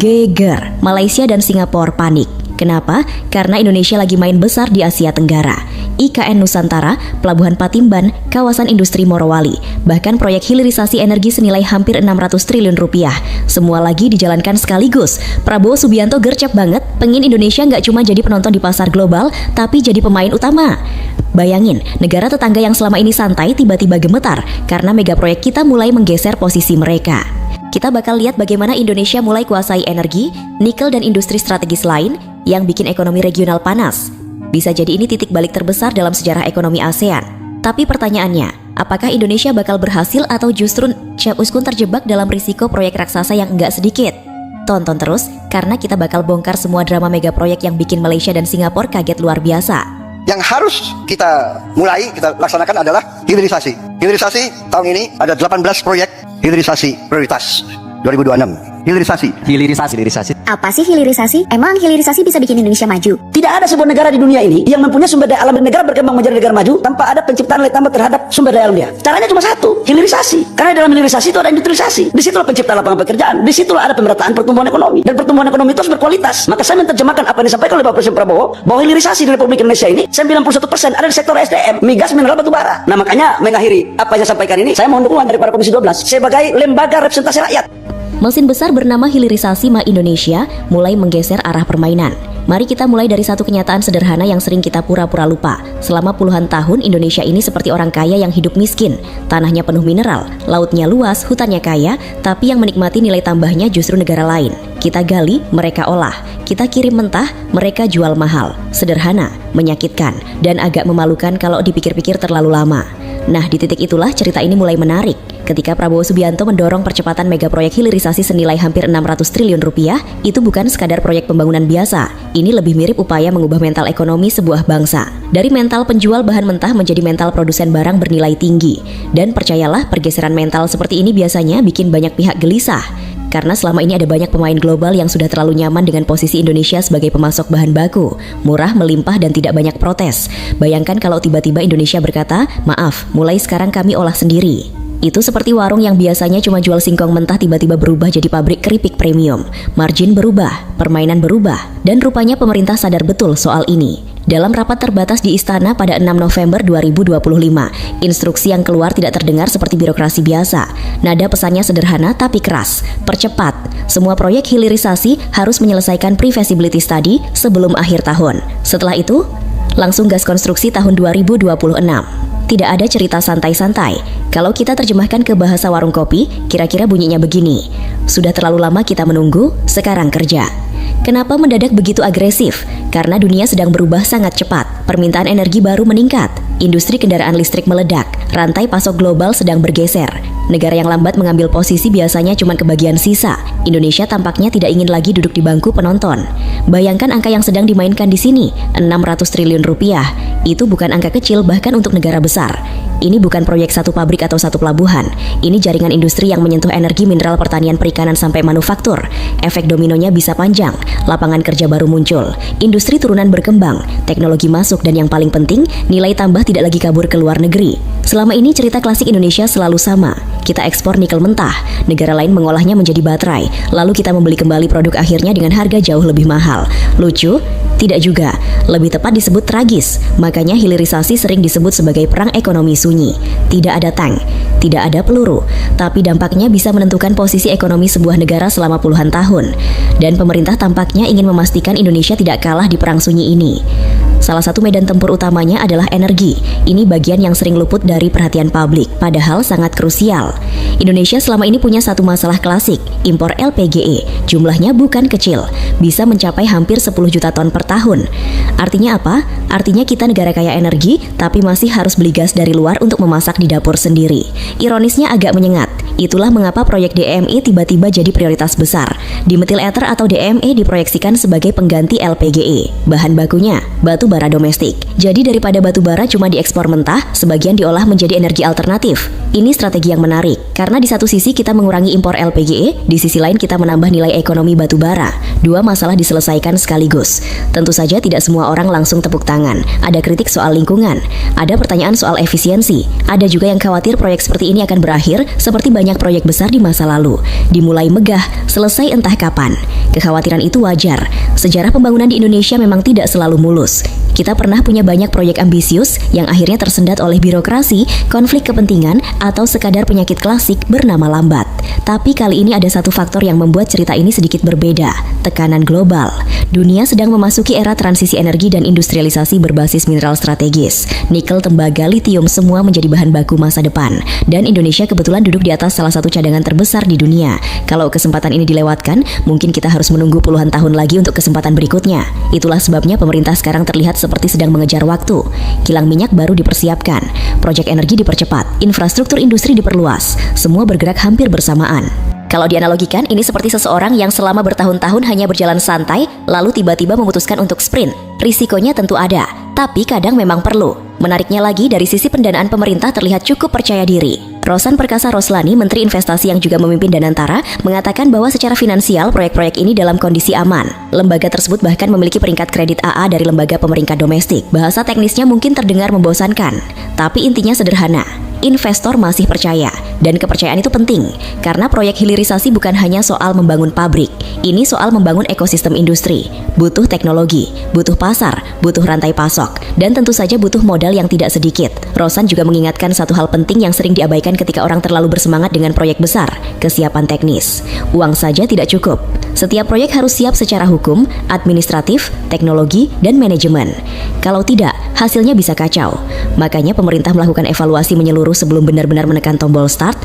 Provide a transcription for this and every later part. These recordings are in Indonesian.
Geger, Malaysia dan Singapura panik. Kenapa? Karena Indonesia lagi main besar di Asia Tenggara. IKN Nusantara, Pelabuhan Patimban, kawasan industri Morowali, bahkan proyek hilirisasi energi senilai hampir 600 triliun rupiah. Semua lagi dijalankan sekaligus. Prabowo Subianto gercep banget, pengen Indonesia nggak cuma jadi penonton di pasar global, tapi jadi pemain utama. Bayangin, negara tetangga yang selama ini santai tiba-tiba gemetar karena mega proyek kita mulai menggeser posisi mereka. Kita bakal lihat bagaimana Indonesia mulai kuasai energi, nikel dan industri strategis lain yang bikin ekonomi regional panas. Bisa jadi ini titik balik terbesar dalam sejarah ekonomi ASEAN. Tapi pertanyaannya, apakah Indonesia bakal berhasil atau justru Chef Uskun terjebak dalam risiko proyek raksasa yang enggak sedikit? Tonton terus, karena kita bakal bongkar semua drama mega proyek yang bikin Malaysia dan Singapura kaget luar biasa. Yang harus kita mulai, kita laksanakan adalah hilirisasi. Hilirisasi tahun ini ada 18 proyek hilirisasi prioritas 2026. Hilirisasi. Apa sih hilirisasi? Emang hilirisasi bisa bikin Indonesia maju? Tidak ada sebuah negara di dunia ini yang mempunyai sumber daya alam dan negara berkembang menjadi negara maju tanpa ada penciptaan nilai tambah terhadap sumber daya alam dia. Caranya cuma satu, hilirisasi. Karena dalam hilirisasi itu ada industrialisasi. Disitulah penciptaan lapangan pekerjaan. Disitulah ada pemerataan pertumbuhan ekonomi. Dan pertumbuhan ekonomi itu harus berkualitas. Maka saya menerjemahkan apa yang disampaikan oleh Pak Presiden Prabowo, bahwa hilirisasi di Republik Indonesia ini 91% ada di sektor SDM, migas, mineral, batu bara. Nah makanya mengakhiri apa yang saya sampaikan ini, saya mohon dukungan dari para Komisi 12 sebagai lembaga representasi rakyat. Mesin besar bernama hilirisasi Ma Indonesia mulai menggeser arah permainan. Mari kita mulai dari satu kenyataan sederhana yang sering kita pura-pura lupa. Selama puluhan tahun Indonesia ini seperti orang kaya yang hidup miskin. Tanahnya penuh mineral, lautnya luas, hutannya kaya, tapi yang menikmati nilai tambahnya justru negara lain. Kita gali, mereka olah. Kita kirim mentah, mereka jual mahal. Sederhana, menyakitkan, dan agak memalukan kalau dipikir-pikir terlalu lama. Nah, di titik itulah cerita ini mulai menarik. Ketika Prabowo Subianto mendorong percepatan mega proyek hilirisasi senilai hampir 600 triliun rupiah, itu bukan sekadar proyek pembangunan biasa. Ini lebih mirip upaya mengubah mental ekonomi sebuah bangsa. Dari mental penjual bahan mentah menjadi mental produsen barang bernilai tinggi. Dan percayalah, pergeseran mental seperti ini biasanya bikin banyak pihak gelisah. Karena selama ini ada banyak pemain global yang sudah terlalu nyaman dengan posisi Indonesia sebagai pemasok bahan baku. Murah, melimpah, dan tidak banyak protes. Bayangkan kalau tiba-tiba Indonesia berkata, maaf, mulai sekarang kami olah sendiri. Itu seperti warung yang biasanya cuma jual singkong mentah tiba-tiba berubah jadi pabrik keripik premium. Margin berubah, permainan berubah, dan rupanya pemerintah sadar betul soal ini. Dalam rapat terbatas di Istana pada 6 November 2025, instruksi yang keluar tidak terdengar seperti birokrasi biasa. Nada pesannya sederhana tapi keras. Percepat, semua proyek hilirisasi harus menyelesaikan pre-feasibility study sebelum akhir tahun. Setelah itu, langsung gas konstruksi tahun 2026. Tidak ada cerita santai-santai. Kalau kita terjemahkan ke bahasa warung kopi, kira-kira bunyinya begini. Sudah terlalu lama kita menunggu, sekarang kerja. Kenapa mendadak begitu agresif? Karena dunia sedang berubah sangat cepat. Permintaan energi baru meningkat. Industri kendaraan listrik meledak. Rantai pasok global sedang bergeser. Negara yang lambat mengambil posisi biasanya cuma kebagian sisa. Indonesia tampaknya tidak ingin lagi duduk di bangku penonton. Bayangkan angka yang sedang dimainkan di sini, 600 triliun rupiah. Itu bukan angka kecil bahkan untuk negara besar. Ini bukan proyek satu pabrik atau satu pelabuhan. Ini jaringan industri yang menyentuh energi, mineral, pertanian, perikanan sampai manufaktur. Efek dominonya bisa panjang. Lapangan kerja baru muncul. Industri turunan berkembang. Teknologi masuk dan yang paling penting, nilai tambah tidak lagi kabur ke luar negeri. Selama ini cerita klasik Indonesia selalu sama. Kita ekspor nikel mentah. Negara lain mengolahnya menjadi baterai. Lalu kita membeli kembali produk akhirnya dengan harga jauh lebih mahal. Lucu? Tidak juga. Lebih tepat disebut tragis. Makanya hilirisasi sering disebut sebagai perang ekonomi sunyi. Tidak ada tank, tidak ada peluru, tapi dampaknya bisa menentukan posisi ekonomi sebuah negara selama puluhan tahun. Dan pemerintah tampaknya ingin memastikan Indonesia tidak kalah di perang sunyi ini. Salah satu medan tempur utamanya adalah energi. Ini bagian yang sering luput dari perhatian publik, padahal sangat krusial. Indonesia selama ini punya satu masalah klasik, impor LPGE. Jumlahnya bukan kecil, bisa mencapai hampir 10 juta ton per tahun. Artinya apa? Artinya kita negara kaya energi, tapi masih harus beli gas dari luar untuk memasak di dapur sendiri. Ironisnya agak menyengat. Itulah mengapa proyek DME tiba-tiba jadi prioritas besar. Dimetil ether atau DME diproyeksikan sebagai pengganti LPGE. Bahan bakunya, batu bara domestik. Jadi daripada batu bara cuma diekspor mentah, sebagian diolah menjadi energi alternatif. Ini strategi yang menarik, karena di satu sisi kita mengurangi impor LPGE, di sisi lain kita menambah nilai ekonomi batu bara. Dua masalah diselesaikan sekaligus. Tentu saja tidak semua orang langsung tepuk tangan. Ada kritik soal lingkungan, ada pertanyaan soal efisiensi, ada juga yang khawatir proyek seperti ini akan berakhir seperti banyak banyak proyek besar di masa lalu, dimulai megah, selesai entah kapan. Kekhawatiran itu wajar. Sejarah pembangunan di Indonesia memang tidak selalu mulus. Kita pernah punya banyak proyek ambisius yang akhirnya tersendat oleh birokrasi, konflik kepentingan, atau sekadar penyakit klasik bernama lambat. Tapi kali ini ada satu faktor yang membuat cerita ini sedikit berbeda, tekanan global. Dunia sedang memasuki era transisi energi dan industrialisasi berbasis mineral strategis. Nikel, tembaga, litium semua menjadi bahan baku masa depan. Dan Indonesia kebetulan duduk di atas salah satu cadangan terbesar di dunia. Kalau kesempatan ini dilewatkan, mungkin kita harus menunggu puluhan tahun lagi untuk kesempatan berikutnya. Itulah sebabnya pemerintah sekarang terlihat seperti sedang mengejar waktu. Kilang minyak baru dipersiapkan, proyek energi dipercepat, infrastruktur industri diperluas, semua bergerak hampir bersamaan. Kalau dianalogikan, ini seperti seseorang yang selama bertahun-tahun hanya berjalan santai, lalu tiba-tiba memutuskan untuk sprint. Risikonya tentu ada, tapi kadang memang perlu. Menariknya lagi, dari sisi pendanaan pemerintah terlihat cukup percaya diri. Rosan Perkasa Roslani, Menteri Investasi yang juga memimpin Danantara, mengatakan bahwa secara finansial proyek-proyek ini dalam kondisi aman. Lembaga tersebut bahkan memiliki peringkat kredit AA dari lembaga pemeringkat domestik. Bahasa teknisnya mungkin terdengar membosankan, tapi intinya sederhana. Investor masih percaya, dan kepercayaan itu penting karena proyek hilirisasi bukan hanya soal membangun pabrik. Ini soal membangun ekosistem industri. Butuh teknologi, butuh pasar, butuh rantai pasok, dan tentu saja butuh modal yang tidak sedikit. Rosan juga mengingatkan satu hal penting yang sering diabaikan ketika orang terlalu bersemangat dengan proyek besar, kesiapan teknis. Uang saja tidak cukup. Setiap proyek harus siap secara hukum, administratif, teknologi, dan manajemen. Kalau tidak, hasilnya bisa kacau. Makanya pemerintah melakukan evaluasi menyeluruh sebelum benar-benar menekan tombol start.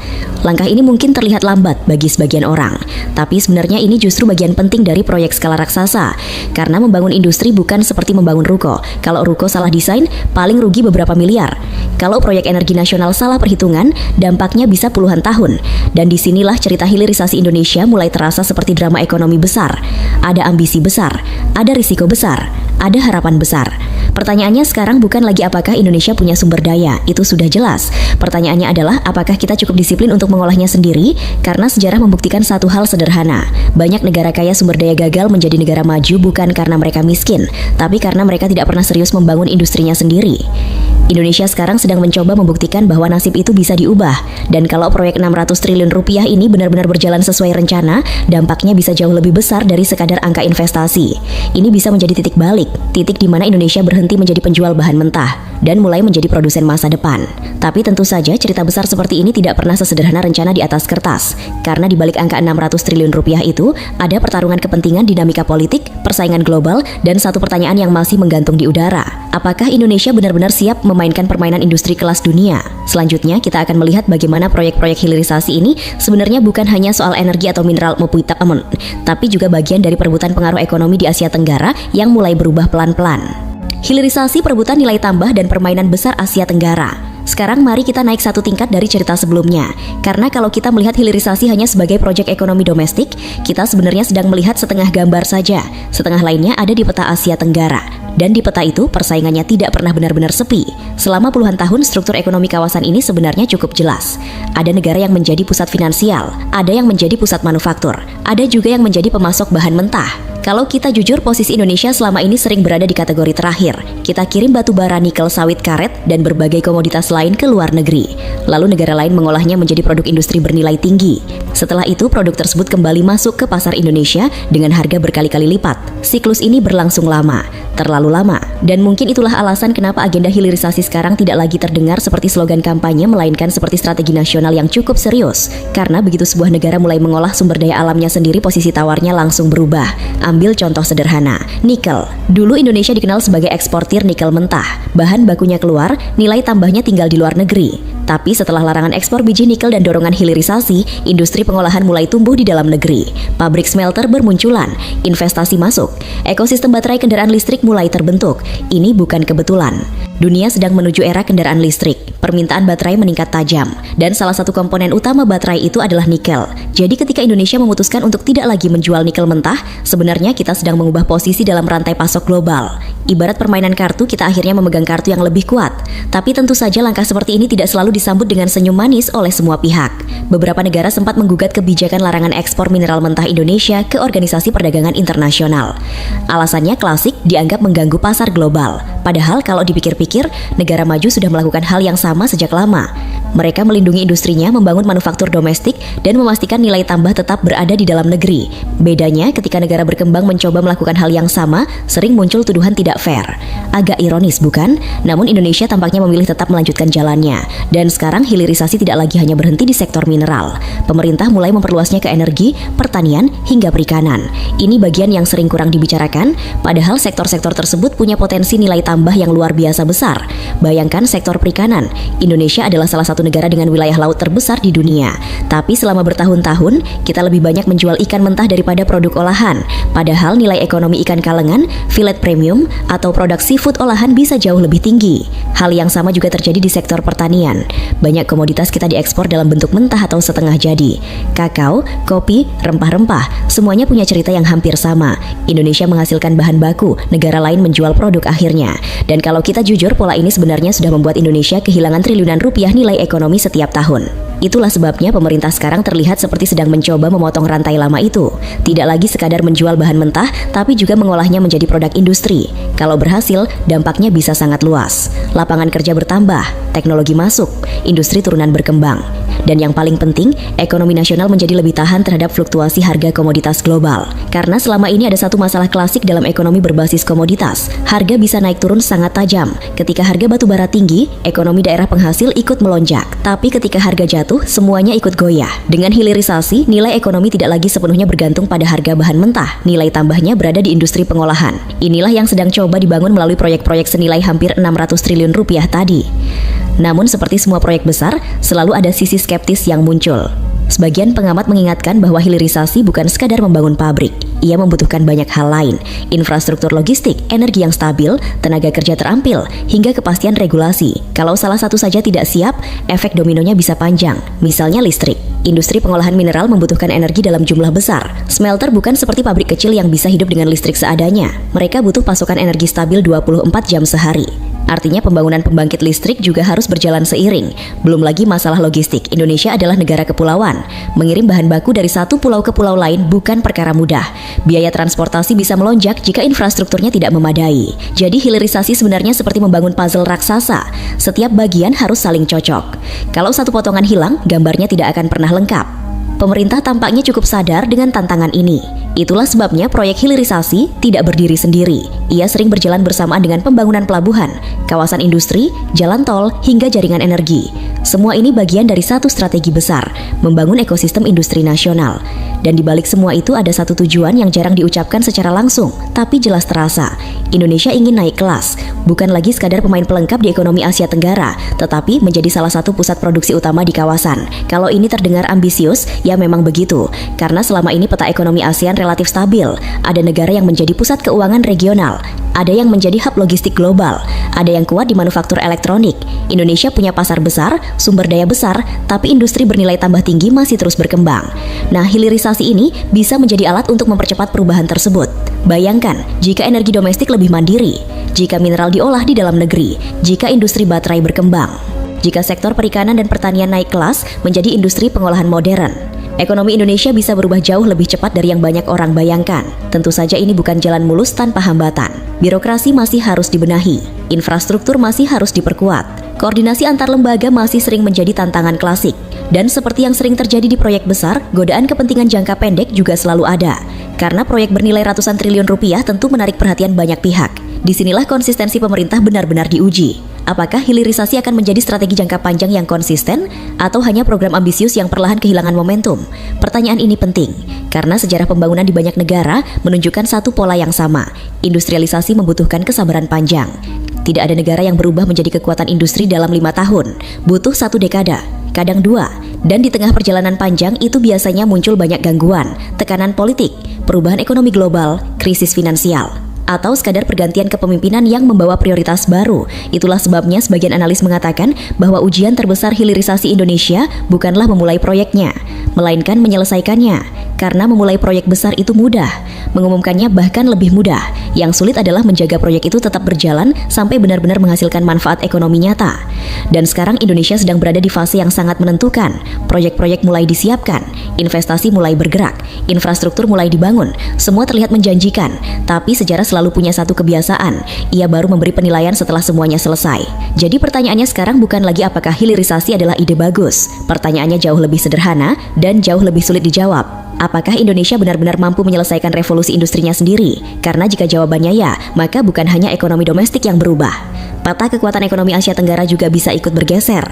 Langkah ini mungkin terlihat lambat bagi sebagian orang, tapi sebenarnya ini justru bagian penting dari proyek skala raksasa. Karena membangun industri bukan seperti membangun ruko. Kalau ruko salah desain, paling rugi beberapa miliar. Kalau proyek energi nasional salah perhitungan, dampaknya bisa puluhan tahun. Dan disinilah cerita hilirisasi Indonesia mulai terasa seperti drama ekonomi besar. Ada ambisi besar, ada risiko besar, ada harapan besar. Pertanyaannya sekarang bukan lagi apakah Indonesia punya sumber daya, itu sudah jelas. Pertanyaannya adalah apakah kita cukup disiplin untuk mengolahnya sendiri, karena sejarah membuktikan satu hal sederhana. Banyak negara kaya sumber daya gagal menjadi negara maju bukan karena mereka miskin, tapi karena mereka tidak pernah serius membangun industrinya sendiri. Indonesia sekarang sedang mencoba membuktikan bahwa nasib itu bisa diubah. Dan kalau proyek 600 triliun rupiah ini benar-benar berjalan sesuai rencana, dampaknya bisa jauh lebih besar dari sekadar angka investasi. Ini bisa menjadi titik balik, titik di mana Indonesia berhenti menjadi penjual bahan mentah dan mulai menjadi produsen masa depan. Tapi tentu saja cerita besar seperti ini tidak pernah sesederhana rencana di atas kertas. Karena di balik angka 600 triliun rupiah itu, ada pertarungan kepentingan, dinamika politik, persaingan global, dan satu pertanyaan yang masih menggantung di udara. Apakah Indonesia benar-benar siap memainkan permainan industri kelas dunia? Selanjutnya, kita akan melihat bagaimana proyek-proyek hilirisasi ini sebenarnya bukan hanya soal energi atau mineral tapi juga bagian dari perebutan pengaruh ekonomi di Asia Tenggara yang mulai berubah pelan-pelan. Hilirisasi, perebutan nilai tambah, dan permainan besar Asia Tenggara. Sekarang mari kita naik satu tingkat dari cerita sebelumnya. Karena kalau kita melihat hilirisasi hanya sebagai proyek ekonomi domestik, kita sebenarnya sedang melihat setengah gambar saja. Setengah lainnya ada di peta Asia Tenggara. Dan di peta itu persaingannya tidak pernah benar-benar sepi. Selama puluhan tahun struktur ekonomi kawasan ini sebenarnya cukup jelas. Ada negara yang menjadi pusat finansial, ada yang menjadi pusat manufaktur, ada juga yang menjadi pemasok bahan mentah. Kalau kita jujur, posisi Indonesia selama ini sering berada di kategori terakhir. Kita kirim batu bara, nikel, sawit, karet, dan berbagai komoditas lain ke luar negeri. Lalu negara lain mengolahnya menjadi produk industri bernilai tinggi. Setelah itu produk tersebut kembali masuk ke pasar Indonesia dengan harga berkali-kali lipat. Siklus ini berlangsung lama, terlalu lama. Dan mungkin itulah alasan kenapa agenda hilirisasi sekarang tidak lagi terdengar seperti slogan kampanye, melainkan seperti strategi nasional yang cukup serius. Karena begitu sebuah negara mulai mengolah sumber daya alamnya sendiri, posisi tawarnya langsung berubah. Ambil contoh sederhana, nikel. Dulu Indonesia dikenal sebagai eksportir nikel mentah. Bahan bakunya keluar, nilai tambahnya tinggal di luar negeri. Tapi setelah larangan ekspor biji nikel dan dorongan hilirisasi, industri pengolahan mulai tumbuh di dalam negeri. Pabrik smelter bermunculan, investasi masuk, ekosistem baterai kendaraan listrik mulai terbentuk. Ini bukan kebetulan. Dunia sedang menuju era kendaraan listrik. Permintaan baterai meningkat tajam, dan salah satu komponen utama baterai itu adalah nikel. Jadi ketika Indonesia memutuskan untuk tidak lagi menjual nikel mentah, sebenarnya kita sedang mengubah posisi dalam rantai pasok global. Ibarat permainan kartu, kita akhirnya memegang kartu yang lebih kuat. Tapi tentu saja langkah seperti ini tidak selalu disambut dengan senyum manis oleh semua pihak. Beberapa negara sempat menggugat kebijakan larangan ekspor mineral mentah Indonesia ke Organisasi Perdagangan Internasional. Alasannya klasik, dianggap mengganggu pasar global. Padahal kalau dipikir-pikir, berpikir negara maju sudah melakukan hal yang sama sejak lama. Mereka melindungi industrinya, membangun manufaktur domestik, dan memastikan nilai tambah tetap berada di dalam negeri. Bedanya, ketika negara berkembang mencoba melakukan hal yang sama, sering muncul tuduhan tidak fair. Agak ironis, bukan? Namun Indonesia tampaknya memilih tetap melanjutkan jalannya. Dan sekarang hilirisasi tidak lagi hanya berhenti di sektor mineral. Pemerintah mulai memperluasnya ke energi, pertanian, hingga perikanan. Ini bagian yang sering kurang dibicarakan, padahal sektor-sektor tersebut punya potensi nilai tambah yang luar biasa besar. Bayangkan sektor perikanan. Indonesia adalah salah satu negara dengan wilayah laut terbesar di dunia. Tapi selama bertahun-tahun, kita lebih banyak menjual ikan mentah daripada produk olahan. Padahal nilai ekonomi ikan kalengan, filet premium, atau produk seafood olahan bisa jauh lebih tinggi. Hal yang sama juga terjadi di sektor pertanian. Banyak komoditas kita diekspor dalam bentuk mentah atau setengah jadi. Kakao, kopi, rempah-rempah, semuanya punya cerita yang hampir sama. Indonesia menghasilkan bahan baku, negara lain menjual produk akhirnya. Dan kalau kita jujur, pola ini sebenarnya sudah membuat Indonesia kehilangan triliunan rupiah nilai ekonomi setiap tahun. Itulah sebabnya pemerintah sekarang terlihat seperti sedang mencoba memotong rantai lama itu. Tidak lagi sekadar menjual bahan mentah, tapi juga mengolahnya menjadi produk industri. Kalau berhasil, dampaknya bisa sangat luas. Lapangan kerja bertambah, teknologi masuk, industri turunan berkembang. Dan yang paling penting, ekonomi nasional menjadi lebih tahan terhadap fluktuasi harga komoditas global. Karena selama ini ada satu masalah klasik dalam ekonomi berbasis komoditas. Harga bisa naik turun sangat tajam. Ketika harga batu bara tinggi, ekonomi daerah penghasil ikut melonjak. Tapi ketika harga jatuh, semuanya ikut goyah. Dengan hilirisasi, nilai ekonomi tidak lagi sepenuhnya bergantung pada harga bahan mentah. Nilai tambahnya berada di industri pengolahan. Inilah yang sedang coba dibangun melalui proyek-proyek senilai hampir 600 triliun rupiah tadi. Namun seperti semua proyek besar, selalu ada sisi skeptis yang muncul. Sebagian pengamat mengingatkan bahwa hilirisasi bukan sekadar membangun pabrik. Ia membutuhkan banyak hal lain, infrastruktur logistik, energi yang stabil, tenaga kerja terampil, hingga kepastian regulasi. Kalau salah satu saja tidak siap, efek dominonya bisa panjang. Misalnya listrik. Industri pengolahan mineral membutuhkan energi dalam jumlah besar. Smelter bukan seperti pabrik kecil yang bisa hidup dengan listrik seadanya. Mereka butuh pasokan energi stabil 24 jam sehari. Artinya pembangunan pembangkit listrik juga harus berjalan seiring. Belum lagi masalah logistik. Indonesia adalah negara kepulauan. Mengirim bahan baku dari satu pulau ke pulau lain bukan perkara mudah. Biaya transportasi bisa melonjak jika infrastrukturnya tidak memadai. Jadi hilirisasi sebenarnya seperti membangun puzzle raksasa. Setiap bagian harus saling cocok. Kalau satu potongan hilang, gambarnya tidak akan pernah lengkap. Pemerintah tampaknya cukup sadar dengan tantangan ini. Itulah sebabnya proyek hilirisasi tidak berdiri sendiri. Ia sering berjalan bersamaan dengan pembangunan pelabuhan, kawasan industri, jalan tol, hingga jaringan energi. Semua ini bagian dari satu strategi besar, membangun ekosistem industri nasional. Dan di balik semua itu ada satu tujuan yang jarang diucapkan secara langsung, tapi jelas terasa. Indonesia ingin naik kelas, bukan lagi sekadar pemain pelengkap di ekonomi Asia Tenggara, tetapi menjadi salah satu pusat produksi utama di kawasan. Kalau ini terdengar ambisius, ya memang begitu. Karena selama ini peta ekonomi ASEAN relatif stabil. Ada negara yang menjadi pusat keuangan regional, ada yang menjadi hub logistik global, ada yang kuat di manufaktur elektronik. Indonesia punya pasar besar, sumber daya besar, tapi industri bernilai tambah tinggi masih terus berkembang. Nah, hilirisasi ini bisa menjadi alat untuk mempercepat perubahan tersebut. Bayangkan, jika energi domestik lebih mandiri, jika mineral diolah di dalam negeri, jika industri baterai berkembang, jika sektor perikanan dan pertanian naik kelas menjadi industri pengolahan modern, ekonomi Indonesia bisa berubah jauh lebih cepat dari yang banyak orang bayangkan. Tentu saja ini bukan jalan mulus tanpa hambatan. Birokrasi masih harus dibenahi, infrastruktur masih harus diperkuat, koordinasi antar lembaga masih sering menjadi tantangan klasik. Dan seperti yang sering terjadi di proyek besar, godaan kepentingan jangka pendek juga selalu ada. Karena proyek bernilai ratusan triliun rupiah tentu menarik perhatian banyak pihak. Disinilah konsistensi pemerintah benar-benar diuji. Apakah hilirisasi akan menjadi strategi jangka panjang yang konsisten atau hanya program ambisius yang perlahan kehilangan momentum? Pertanyaan ini penting karena sejarah pembangunan di banyak negara menunjukkan satu pola yang sama. Industrialisasi membutuhkan kesabaran panjang. Tidak ada negara yang berubah menjadi kekuatan industri dalam 5 tahun. Butuh 1 dekada, kadang 2. Dan di tengah perjalanan panjang itu biasanya muncul banyak gangguan, tekanan politik, perubahan ekonomi global, krisis finansial, atau sekadar pergantian kepemimpinan yang membawa prioritas baru. Itulah sebabnya sebagian analis mengatakan bahwa ujian terbesar hilirisasi Indonesia bukanlah memulai proyeknya, melainkan menyelesaikannya. Karena memulai proyek besar itu mudah, mengumumkannya bahkan lebih mudah. Yang sulit adalah menjaga proyek itu tetap berjalan sampai benar-benar menghasilkan manfaat ekonomi nyata. Dan sekarang Indonesia sedang berada di fase yang sangat menentukan. Proyek-proyek mulai disiapkan, investasi mulai bergerak, infrastruktur mulai dibangun, semua terlihat menjanjikan. Tapi sejarah selalu punya satu kebiasaan, ia baru memberi penilaian setelah semuanya selesai. Jadi pertanyaannya sekarang bukan lagi apakah hilirisasi adalah ide bagus. Pertanyaannya jauh lebih sederhana dan jauh lebih sulit dijawab. Apakah Indonesia benar-benar mampu menyelesaikan revolusi industrinya sendiri? Karena jika jawabannya ya, maka bukan hanya ekonomi domestik yang berubah. Peta kekuatan ekonomi Asia Tenggara juga bisa ikut bergeser.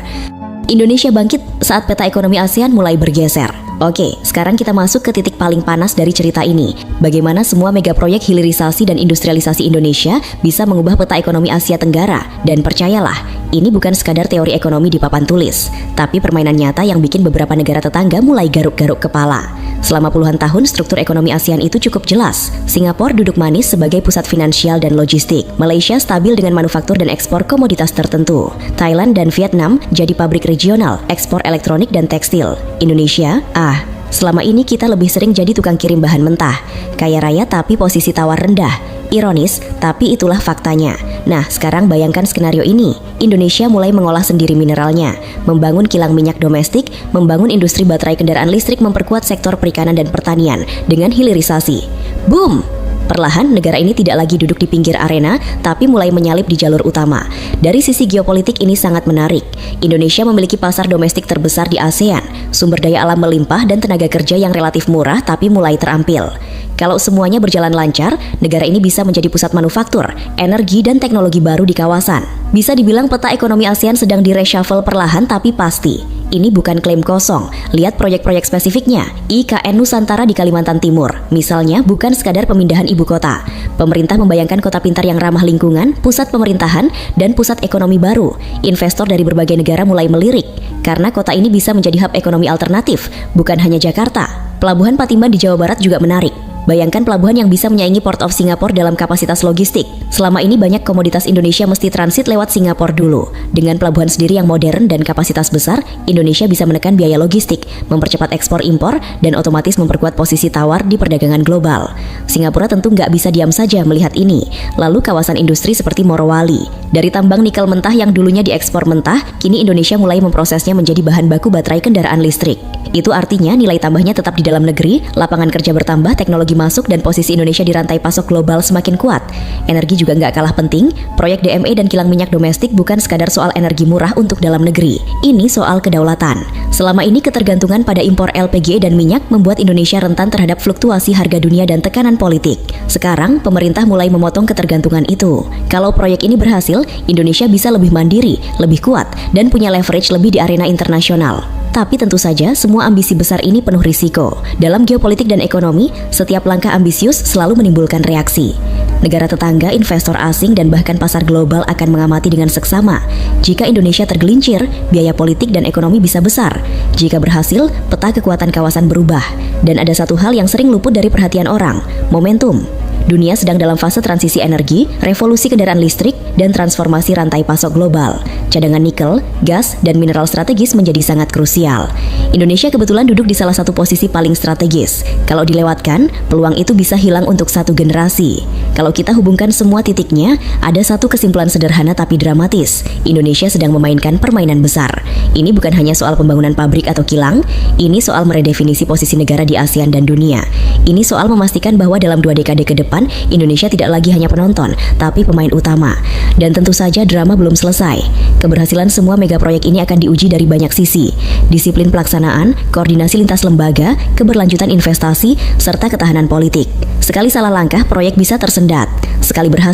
Indonesia bangkit saat peta ekonomi ASEAN mulai bergeser. Oke, sekarang kita masuk ke titik paling panas dari cerita ini. Bagaimana semua megaproyek hilirisasi dan industrialisasi Indonesia bisa mengubah peta ekonomi Asia Tenggara. Dan percayalah, ini bukan sekadar teori ekonomi di papan tulis, tapi permainan nyata yang bikin beberapa negara tetangga mulai garuk-garuk kepala. Selama puluhan tahun, struktur ekonomi ASEAN itu cukup jelas. Singapura duduk manis sebagai pusat finansial dan logistik. Malaysia stabil dengan manufaktur dan ekspor komoditas tertentu. Thailand dan Vietnam jadi pabrik regional, ekspor elektronik dan tekstil. Indonesia, selama ini kita lebih sering jadi tukang kirim bahan mentah. Kaya raya tapi posisi tawar rendah. Ironis, tapi itulah faktanya. Nah, sekarang bayangkan skenario ini. Indonesia mulai mengolah sendiri mineralnya, membangun kilang minyak domestik, membangun industri baterai kendaraan listrik, memperkuat sektor perikanan dan pertanian dengan hilirisasi. Boom! Perlahan, negara ini tidak lagi duduk di pinggir arena, tapi mulai menyalip di jalur utama. Dari sisi geopolitik ini sangat menarik. Indonesia memiliki pasar domestik terbesar di ASEAN, sumber daya alam melimpah dan tenaga kerja yang relatif murah tapi mulai terampil. Kalau semuanya berjalan lancar, negara ini bisa menjadi pusat manufaktur, energi dan teknologi baru di kawasan. Bisa dibilang peta ekonomi ASEAN sedang di-reshuffle perlahan tapi pasti. Ini bukan klaim kosong. Lihat proyek-proyek spesifiknya. IKN Nusantara di Kalimantan Timur, misalnya, bukan sekadar pemindahan ibu kota. Pemerintah membayangkan kota pintar yang ramah lingkungan, pusat pemerintahan, dan pusat ekonomi baru. Investor dari berbagai negara mulai melirik, karena kota ini bisa menjadi hub ekonomi alternatif, bukan hanya Jakarta. Pelabuhan Patimban di Jawa Barat juga menarik. Bayangkan pelabuhan yang bisa menyaingi Port of Singapore dalam kapasitas logistik. Selama ini banyak komoditas Indonesia mesti transit lewat Singapura dulu. Dengan pelabuhan sendiri yang modern dan kapasitas besar, Indonesia bisa menekan biaya logistik, mempercepat ekspor impor, dan otomatis memperkuat posisi tawar di perdagangan global. Singapura tentu nggak bisa diam saja melihat ini. Lalu kawasan industri seperti Morowali. Dari tambang nikel mentah yang dulunya diekspor mentah, kini Indonesia mulai memprosesnya menjadi bahan baku baterai kendaraan listrik. Itu artinya nilai tambahnya tetap di dalam negeri, lapangan kerja bertambah, teknologi masuk, dan posisi Indonesia di rantai pasok global semakin kuat. Energi juga nggak kalah penting. Proyek DME dan kilang minyak domestik bukan sekadar soal energi murah untuk dalam negeri. Ini soal kedaulatan. Selama ini ketergantungan pada impor LPG dan minyak membuat Indonesia rentan terhadap fluktuasi harga dunia dan tekanan politik. Sekarang, pemerintah mulai memotong ketergantungan itu. Kalau proyek ini berhasil, Indonesia bisa lebih mandiri, lebih kuat, dan punya leverage lebih di arena internasional. Tapi tentu saja semua ambisi besar ini penuh risiko. Dalam geopolitik dan ekonomi, setiap langkah ambisius selalu menimbulkan reaksi. Negara tetangga, investor asing, dan bahkan pasar global akan mengamati dengan seksama. Jika Indonesia tergelincir, biaya politik dan ekonomi bisa besar. Jika berhasil, peta kekuatan kawasan berubah. Dan ada satu hal yang sering luput dari perhatian orang, momentum. Dunia sedang dalam fase transisi energi, revolusi kendaraan listrik, dan transformasi rantai pasok global. Cadangan nikel, gas, dan mineral strategis menjadi sangat krusial. Indonesia kebetulan duduk di salah satu posisi paling strategis. Kalau dilewatkan, peluang itu bisa hilang untuk satu generasi. Kalau kita hubungkan semua titiknya, ada satu kesimpulan sederhana tapi dramatis. Indonesia sedang memainkan permainan besar. Ini bukan hanya soal pembangunan pabrik atau kilang, ini soal meredefinisi posisi negara di ASEAN dan dunia. Ini soal memastikan bahwa dalam 2 dekade ke depan, Indonesia tidak lagi hanya penonton, tapi pemain utama. Dan tentu saja drama belum selesai. Keberhasilan semua megaproyek ini akan diuji dari banyak sisi. Disiplin pelaksanaan, koordinasi lintas lembaga, keberlanjutan investasi, serta ketahanan politik. Sekali salah langkah, proyek bisa tersendat. Sekali berhasil,